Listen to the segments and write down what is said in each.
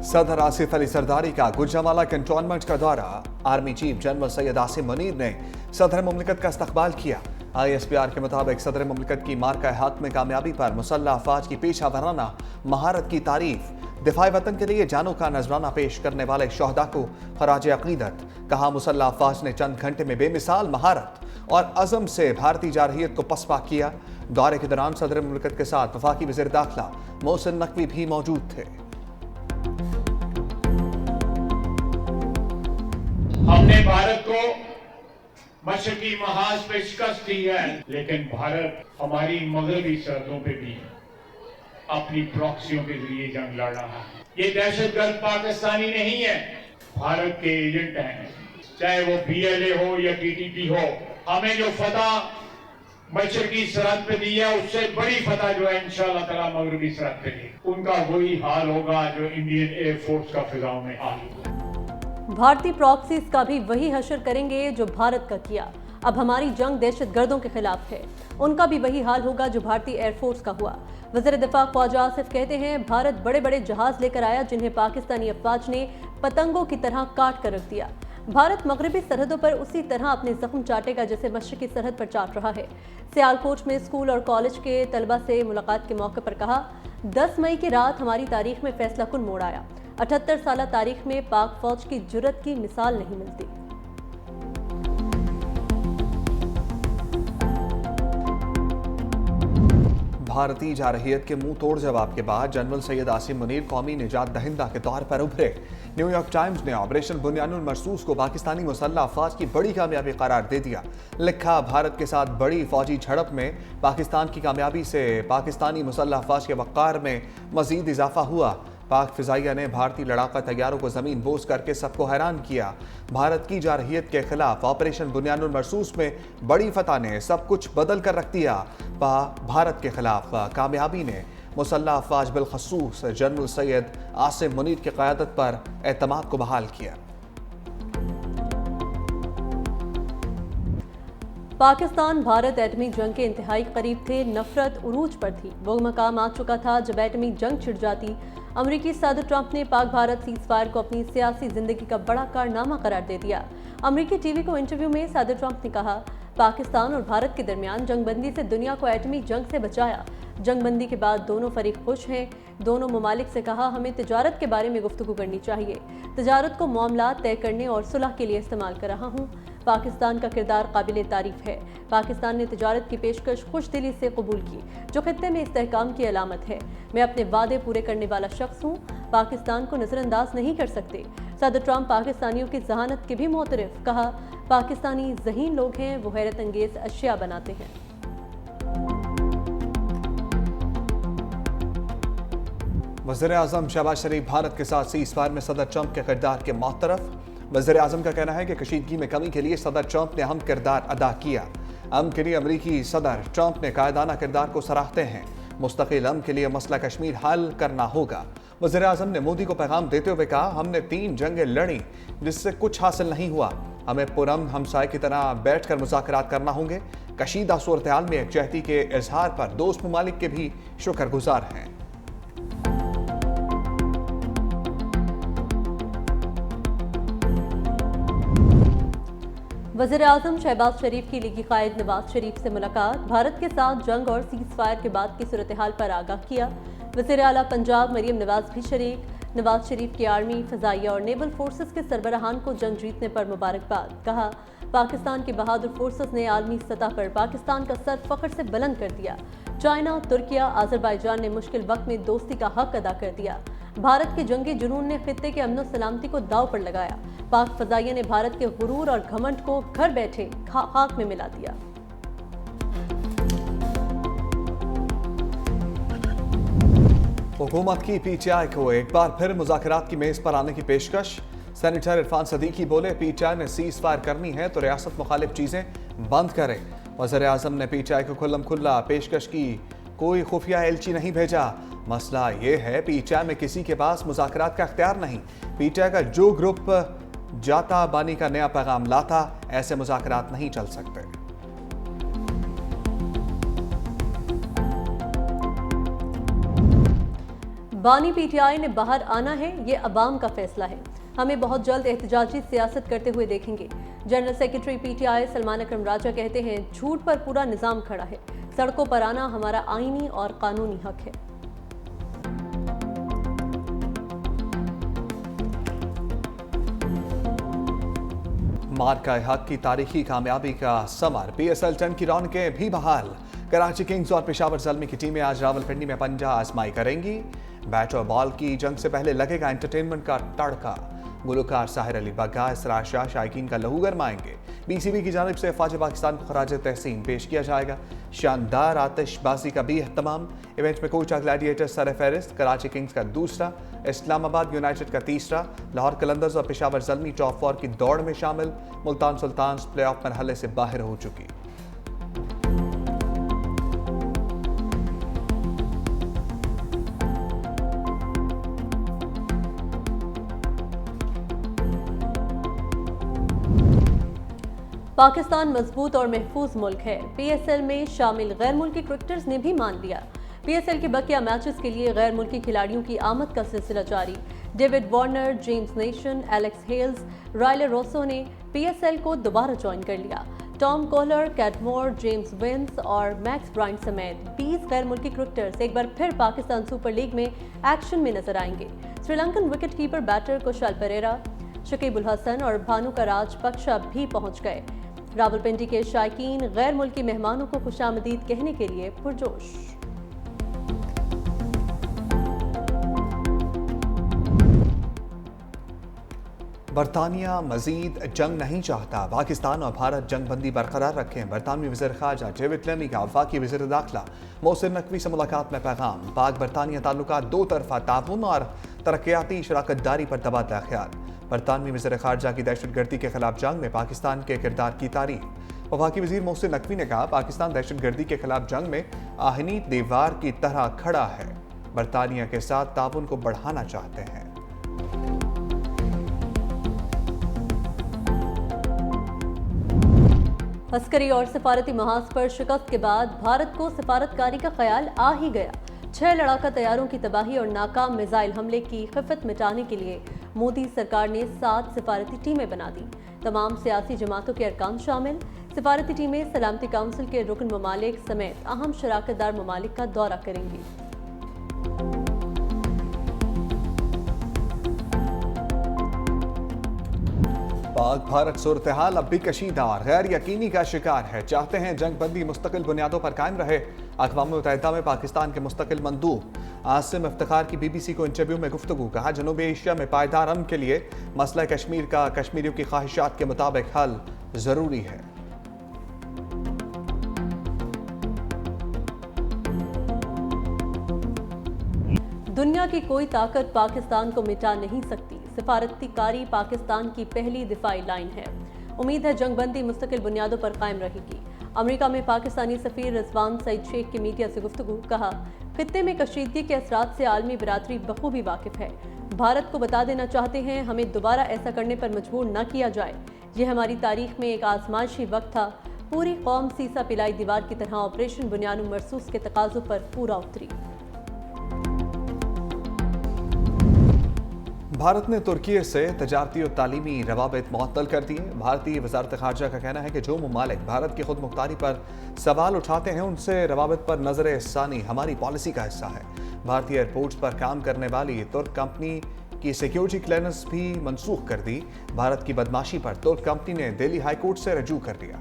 सदर आसिफ अली सरदारी का गुजरांवाला कैंटोनमेंट का दौरा। Army chief general Syed Asim Munir ने सदर मुमलिकत का इस्तकबाल किया। ISPR के मुताबिक सदर मुमलिकत की मार्का हक में कामयाबी पर मुसल्लह अफवाज की पेशा वराना महारत की तारीफ। दिफाए वतन के लिए जानों का नजराना पेश करने वाले शोहदा को खराज अकीदत। कहा, मुसल्लह अफवाज ने चंद घंटे में बेमिसाल महारत और अज़म से भारतीय जारहियत को पसपा किया। दौरे के दौरान सदर मुमलिकत के साथ वफाकी वज़ीर दाखिला मोहसिन नकवी भी मौजूद थे। हमने भारत को मशरकी महाज पे शिकस्त दी है, लेकिन भारत हमारी मगरबी सरहदों पे भी अपनी प्रॉक्सियों के जरिए जंग लड़ रहा है। ये दहशतगर्द पाकिस्तानी नहीं है, भारत के एजेंट हैं। चाहे वो BLA हो या TTP हो, हमें जो फतह मशरकी सरहद पे दी है, उससे बड़ी फतह जो है इंशाअल्लाह ताला मगरबी सरहद पे दी। उनका वही हाल होगा जो इंडियन एयरफोर्स का फिजाओं में हाल होगा। भारतीय प्रॉक्सीज का भी वही हशर करेंगे जो भारत का किया। अब हमारी जंग दहशतगर्दों के खिलाफ है, उनका भी वही हाल होगा जो भारतीय एयरफोर्स का हुआ। वज़ीर दिफा ख्वाजा आसिफ कहते हैं, भारत बड़े बड़े जहाज लेकर आया जिन्हें पाकिस्तानी अफवाज ने पतंगों की तरह काट कर रख दिया। भारत मगरबी सरहदों पर उसी तरह अपने जख्म चाटेगा जैसे मशरकी सरहद पर चाट रहा है। सियालकोट में स्कूल और कॉलेज के तलबा से मुलाकात के मौके पर कहा, 10 मई की रात हमारी तारीख में फैसला कुन मोड़ आया। 78 साल तारीख में पाक फौज की जुर्रत की मिसाल नहीं मिलती। भारतीय जारहियत के मुंह तोड़ जवाब के बाद जनरल सैयद आसिम मुनीर कौमी निजात दहिंदा के तौर पर उभरे। न्यूयॉर्क टाइम्स ने ऑपरेशन बुनियानुल मरसूस को पाकिस्तानी मुसल्लह अफवाज की बड़ी कामयाबी करार दे दिया। लिखा, भारत के साथ बड़ी फौजी झड़प में पाकिस्तान की कामयाबी से पाकिस्तानी मुसल्लह अफवाज के वक़ार में मजीद इजाफा हुआ। पाक फिजाइया ने भारतीय लड़ाका तैयारों को जमीन बोझ करके सबको हैरान किया। भारत की जारहियत के खिलाफ ऑपरेशन बुनियानुल मरसूस में बड़ी फतह ने सब कुछ बदल कर रख दिया। भारत के खिलाफ कामयाबी ने मुसल्लह अफवाज बिलखसूस जनरल सैयद आसिम मुनीर की क़यादत पर एतमाद को बहाल किया। पाकिस्तान भारत एटमी जंग के इंतहाई करीब थे, नफरत उरूज पर थी। वो मकाम आ चुका था जब एटमी जंग छिड़ जाती। अमरीकी सदर ट्रंप ने पाक भारत सीज़फायर को अपनी सियासी जिंदगी का बड़ा कारनामा करार दे दिया। अमरीकी टीवी को इंटरव्यू में सदर ट्रंप ने कहा, पाकिस्तान और भारत के दरमियान जंगबंदी से दुनिया को एटमी जंग से बचाया। जंगबंदी के बाद दोनों फरीक खुश हैं। दोनों ममालिक से कहा, हमें तिजारत के बारे में गुफ्तगू करनी चाहिए। तिजारत को मामलात तय करने और सुलह के लिए इस्तेमाल कर रहा हूँ। पाकिस्तान का किरदार काबिल तारीफ है। पाकिस्तान ने तिजारत की पेशकश खुश दिली से कबूल की, जो खित्ते में इस्तेहकाम की अलामत है। मैं अपने वादे पूरे करने वाला शख्स हूँ, पाकिस्तान को नजरअंदाज नहीं कर सकते। सदर ट्रंप पाकिस्तानियों की जहानत के भी मोतरफ। कहा, पाकिस्तानी ज़हीन लोग हैं, वो हैरत अंगेज अशिया बनाते हैं। वज़ीर आज़म शहबाज शरीफ भारत के साथ सीज़फायर में सदर ट्रंप के किरदार के मुतरफ। वज़ीर आज़म का कहना है कि कशीदगी में कमी के लिए सदर ट्रंप ने अहम किरदार अदा किया। अमन के लिए अमरीकी सदर ट्रंप ने कायदाना किरदार को सराहते हैं। मुस्तकिल अमन के लिए मसला कश्मीर हल करना होगा। वज़ीर आज़म ने मोदी को पैगाम देते हुए कहा, हमने 3 जंगें लड़ी जिससे कुछ हासिल नहीं हुआ। हमें पुरअमन हमसाए की तरह बैठ कर मुज़ाकरात करना होंगे। कशीदा सूरत हाल में यकजहती के इजहार पर दोस्त ममालिक के भी शुक्रगुजार हैं। वज़ीर आज़म शहबाज शरीफ की लीगी कायद नवाज शरीफ से मुलाकात। भारत के साथ जंग और सीज़फायर के बाद की सूरत हाल पर आगाह किया। वज़ीर आला पंजाब मरियम नवाज भी शरीक। नवाज शरीफ की आर्मी, फ़ज़ाइया और नेवल फोर्सेस के सरबराहान को जंग जीतने पर मुबारकबाद। कहा, पाकिस्तान की बहादुर फोर्सेस ने आलमी सतह पर पाकिस्तान का सर फ़ख्र से बुलंद कर दिया। चाइना, तुर्किया, आज़रबाईजान ने मुश्किल वक्त में दोस्ती का हक अदा कर दिया। भारत के जंगी जुनून ने खित्ते के अमन सलामती को दाव पर लगाया। पाक फ़ज़ाइया ने भारत के गुरूर और घमंड को घर बैठे खाक में मिला दिया। हुकूमत की PTI को एक बार फिर मुज़ाकरात की मेज़ पर आने की पेशकश। सेनेटर इरफान सदीकी बोले, PTI ने सीज़फायर करनी है तो रियासत मुखालिफ चीज़ें बंद करें। वज़ीर आज़म ने PTI को खुल्लम खुल्ला पेशकश की, कोई खुफिया एलची नहीं भेजा। मसला ये है, PTI में किसी के पास मुज़ाकरात का इख्तियार नहीं। PTI का जो ग्रुप जाता बानी का नया पैगाम लाता, ऐसे मुज़ाकरात नहीं चल सकते। बानी पीटीआई ने बाहर आना है, ये अवाम का फैसला है। हमें बहुत जल्द एहतजाजी सियासत करते हुए देखेंगे। जनरल सेक्रेटरी पीटीआई सलमान अकरम राजा कहते हैं, झूठ पर पूरा निजाम खड़ा है। सड़कों पर आना हमारा आईनी और कानूनी हक है। मार्का हक की तारीखी कामयाबी का समर, पीएसएल 10 की रौनकें भी बहाल। कराची किंग्स और पेशावर ज़ल्मी की टीमें आज रावलपिंडी में पंजा आजमाई करेंगी। बैट और बॉल की जंग से पहले लगेगा एंटरटेनमेंट का तड़का। गुलकार साहिर अली बग्गा, इसरार शाह शायकीन का लहू गरमाएंगे। बीसीबी की जानिब से ख्वाजा पाकिस्तान को खराज तहसीन पेश किया जाएगा। शानदार आतिशबाजी का भी एहतमाम। इवेंट में कोचा ग्लैडिएटर सरफहरिस्त, कराची किंग्स का दूसरा, इस्लामाबाद यूनाइटेड का तीसरा, लाहौर कलंदर्स और पेशावर ज़ल्मी टॉप 4 की दौड़ में शामिल। मुल्तान सुल्तान्स प्लेऑफ मरहले से बाहर हो चुकी। पाकिस्तान मजबूत और महफूज मुल्क है, पीएसएल में शामिल गैर मुल्की क्रिकेटर्स ने भी मान लिया। पीएसएल के बकिया मैचेस के लिए गैर मुल्की खिलाड़ियों की आमद का सिलसिला जारी। David Warner, James Neesham, Alex Hales, Rilee Rossouw ने पीएसएल को दोबारा ज्वाइन कर लिया। Tom Kohler, Cadmore, James Vince और मैक्स ब्रायंट समेत 20 गैर मुल्की क्रिकेटर्स एक बार फिर पाकिस्तान सुपर लीग में एक्शन में नजर आएंगे। Sri Lankan wicketkeeper batter Kushal Perera, Shakib ul Hasan और भानुका राजपक्षा भी पहुंच गए। रावलपिंडी के शायकीन गैर मुल्की मेहमानों को खुशामदीद कहने के लिए पुरजोश। बरतानिया मजीद जंग नहीं चाहता, पाकिस्तान और भारत जंग बंदी बरकरार रखें। बरतानवी वज़ीर ख़ारजा डेविड लेमी का वफाकी वज़ीर दाखिला मोहसिन नकवी से मुलाकात में पैगाम। पाक बरतानिया ताल्लुकात दो तरफा ताउन और तरक्याती शराकत दारी पर तबादला ख्याल। बरतानवी वज़ीर ख़ारजा की दहशतगर्दी के खिलाफ जंग में पाकिस्तान के किरदार की तारीफ। वफाकी वज़ीर मोहसिन नकवी ने कहा, पाकिस्तान दहशतगर्दी के खिलाफ जंग में आहनी दीवार की तरह खड़ा है। बरतानिया के साथ ताउन को बढ़ाना चाहते हैं। अस्करी और सिफारती महाज पर शिकस्त के बाद भारत को सिफारतकारी का ख्याल आ ही गया। 6 लड़ाका तैयारों की तबाही और नाकाम मिसाइल हमले की खिफत मिटाने के लिए मोदी सरकार ने 7 सिफारती टीमें बना दी। तमाम सियासी जमातों के अरकान शामिल। सिफारती टीमें सलामती काउंसिल के रुकन ममालिक समेत अहम शराकतदार ममालिक का दौरा करेंगी। पाक भारत सूरत हाल अब भी कशीदा और गैर यकीनी का शिकार है। चाहते हैं जंग बंदी मुस्तकिल बुनियादों पर कायम रहे। अक़वाम मुत्तहिदा में पाकिस्तान के मुस्तकिल मंदूब आसिम इफ्तिखार की BBC को इंटरव्यू में गुफ्तगू। कहा, जनूबी एशिया में पायदार अमन के लिए मसला कश्मीर का कश्मीरियों की ख्वाहिशात के मुताबिक हल जरूरी है। दुनिया की कोई ताकत पाकिस्तान को मिटा नहीं सकती। सिफारतकारी पाकिस्तान की पहली दिफाई लाइन है। उम्मीद है जंगबंदी मुस्तकिल बुनियादों पर कायम रहेगी। अमेरिका में पाकिस्तानी सफीर रिजवान सईद शेख की मीडिया से गुफ्तगू। कहा, खित्ते में कशीदगी के असरात से आलमी बिरादरी बखूबी वाकिफ है। भारत को बता देना चाहते हैं, हमें दोबारा ऐसा करने पर मजबूर न किया जाए। ये हमारी तारीख में एक आजमाइशी वक्त था। पूरी कौम सीसा पिलाई दीवार की तरह ऑपरेशन बुनियानुल मरसूस के तकाजों पर पूरा उतरी। भारत ने तुर्की से तजारती और तालीमी रवाबित मुअत्तल कर दिए। भारतीय वजारत खारजा का कहना है कि जो ममालिक भारत की खुद मुख्तारी पर सवाल उठाते हैं, उनसे रवाबित पर नजर सानी हमारी पॉलिसी का हिस्सा है। भारतीय एयरपोर्ट्स पर काम करने वाली तुर्क कंपनी की सिक्योरिटी क्लियरेंस भी मनसूख कर दी। भारत की बदमाशी पर तुर्क कंपनी ने दिल्ली हाईकोर्ट से रजू कर दिया।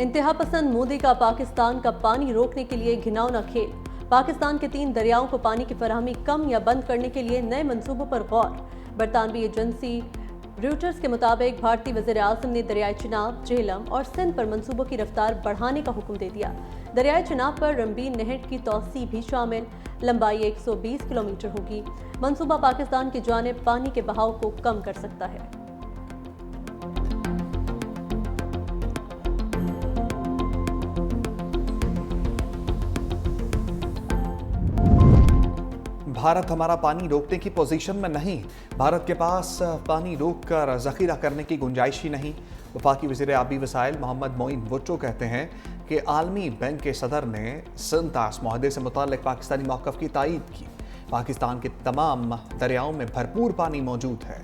इंतहा पसंद मोदी का पाकिस्तान का पानी रोकने के लिए घिनौना खेल। पाकिस्तान के 3 दरियाओं को पानी की फराहमी कम या बंद करने के लिए नए मंसूबों पर गौर। बरतानवी एजेंसी रॉयटर्स के मुताबिक भारतीय वज़ीर आज़म ने दरियाई चिनाब, झेलम और सिंध पर मंसूबों की रफ्तार बढ़ाने का हुक्म दे दिया। दरियाई चिनाब पर रंबीन नहर की तोसी भी शामिल। लंबाई 120 किलोमीटर होगी। मंसूबा पाकिस्तान की जानिब पानी के बहाव को कम कर सकता है। भारत हमारा पानी रोकने की पोजीशन में नहीं। भारत के पास पानी रोककर जखीरा करने की गुंजाइश ही नहीं। वफाकी वज़ीर आबी वसाइल मोहम्मद मोइन भुट्टो कहते हैं कि आलमी बैंक के सदर ने सिंतास मुआहदे से मुताल्लिक पाकिस्तानी मौक़िफ़ की तायीद की। पाकिस्तान के तमाम दरियाओं में भरपूर पानी मौजूद है।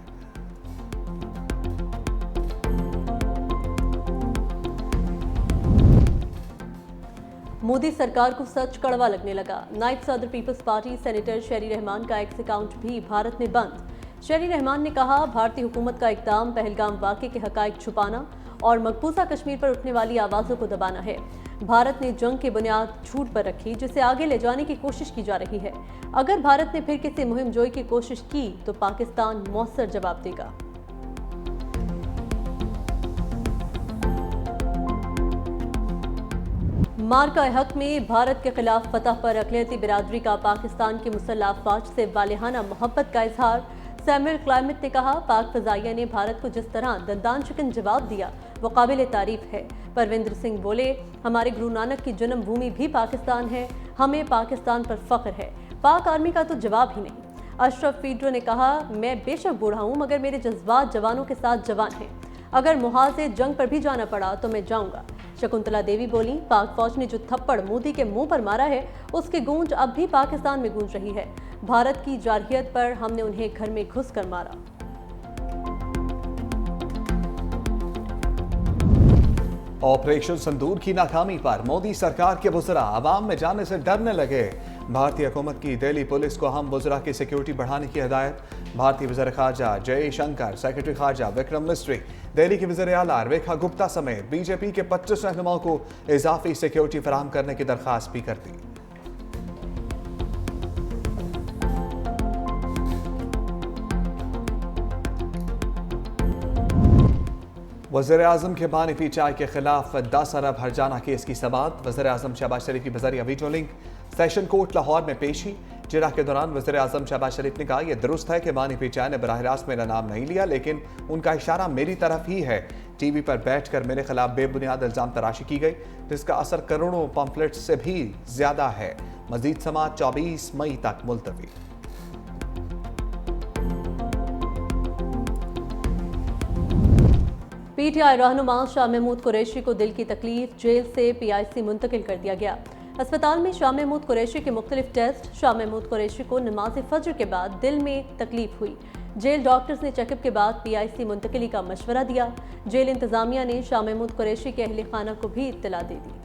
मोदी सरकार को सच कड़वा लगने लगा। नायब सदर पीपल्स पार्टी सेनेटर शेरी रहमान का एक्स अकाउंट भी भारत में बंद। शेरी रहमान ने कहा, भारतीय हुकूमत का इक़दाम पहलगाम वाक़े के हक़ाइक़ छुपाना और मकबूजा कश्मीर पर उठने वाली आवाज़ों को दबाना है। भारत ने जंग की बुनियाद झूठ पर रखी, जिसे आगे ले जाने की कोशिश की जा रही है। अगर भारत ने फिर किसी मुहिम जोई की कोशिश की तो पाकिस्तान मौसर जवाब देगा। मार्का हक में भारत के खिलाफ फतह पर अक़लियती बिरादरी का पाकिस्तान की मुसल्लह अफ़वाज से वालिहाना मोहब्बत का इजहार। सैमुअल क्लाइमेट ने कहा, पाक फ़ज़ाइया ने भारत को जिस तरह दंदान चिकन जवाब दिया वो काबिल तारीफ है। परविंदर सिंह बोले, हमारे गुरु नानक की जन्मभूमि भी पाकिस्तान है, हमें पाकिस्तान पर फ़ख्र है, पाक आर्मी का तो जवाब ही नहीं। अशरफ फीडरो ने कहा, मैं बेशक बूढ़ा हूँ मगर मेरे जज्बात जवानों के साथ जवान हैं। अगर मुहाज़े जंग पर भी जाना पड़ा तो मैं जाऊंगा। शकुंतला देवी बोली, पाक फौज ने जो थप्पड़ मोदी के मुंह पर मारा है उसकी गूंज अब भी पाकिस्तान में गूंज रही है। भारत की जारहियत पर हमने उन्हें घर में घुस कर मारा। ऑपरेशन संदूर की नाकामी पर मोदी सरकार के वज़रा आवाम में जाने से डरने लगे। भारतीय हुकूमत की दिल्ली पुलिस को हम वज़रा की सिक्योरिटी बढ़ाने की हिदायत। भारतीय वज़ीर ख़ारजा जयशंकर, सेक्रेटरी ख़ारजा विक्रम मिस्री, दिल्ली के वज़ीर आला रेखा गुप्ता समेत बीजेपी के 25 रहनुमाओं को इजाफी सिक्योरिटी फराहम करने की दरख्वास्त भी कर दी। वज़ीर आज़म के बानी पी चाय के खिलाफ 10 अरब हर्जाना केस की समाअत। वज़ीर आज़म शहबाज शरीफ की बज़रिया video link session court Lahore में पेशी। जिरा के दौरान वज़ीर आज़म शहबाज शरीफ ने कहा, यह दुरुस्त है कि बानी पी चाय ने बराह रास्त मेरा नाम नहीं लिया, लेकिन उनका इशारा मेरी तरफ ही है। टीवी पर बैठकर मेरे खिलाफ बेबुनियाद इल्ज़ाम तराशी की गई, जिसका असर करोड़ों पम्फलेट्स से भी ज्यादा है। मजीद समाअत 24 मई तक मुलतवी। पीटीआई रहनुमा शाह महमूद कुरैशी को दिल की तकलीफ, जेल से पीआईसी मुंतकिल कर दिया गया। अस्पताल में शाह महमूद कुरैशी के मुख्तलिफ टेस्ट। शाह महमूद कुरैशी को नमाज फज्र के बाद दिल में तकलीफ हुई। जेल डॉक्टर्स ने चेकअप के बाद पीआईसी मुंतकिली का मशवरा दिया। जेल इंतजामिया ने शाह महमूद कुरैशी के अहले खाना को भी इत्तला दे दी।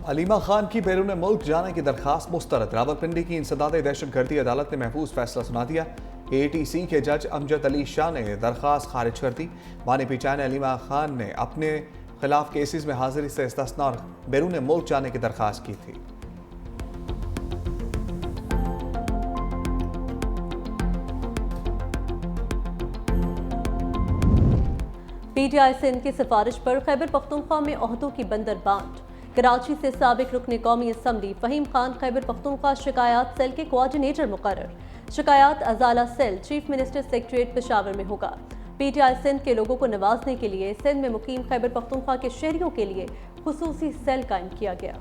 अलीमा खान की बैरून मुल्क जाने की दरखास्त मुस्तरद। रावलपिंडी की इंसदाद दहशतगर्दी अदालत ने महफूज फैसला सुना दिया। ATC के जज अमजद अली शाह ने दरखास्त खारिज कर दी। बानी पी चाय ने अलीमा खान ने अपने खिलाफ केसेस में हाजिरी से इस्तिस्ना और बैरून मुल्क जाने की दरखास्त की थी। पीटीआई सिंध की सिफारिश पर खैबर पख्तूनख्वा में ओहदों की बंदर बांट। कराची से साबिक रुकन कौमी असम्बली फहीम खान खैबर पख्तूनख्वा शिकायत सेल के कोऑर्डिनेटर मुकर्रर। शिकायत अजाला cell chief minister secretariat Peshawar में होगा। पीटीआई सिंध के लोगों को नवाजने के लिए सिंध में मुकीम खैबर पख्तूनख्वा के शहरियों के लिए खुसूसी सेल कायम किया गया।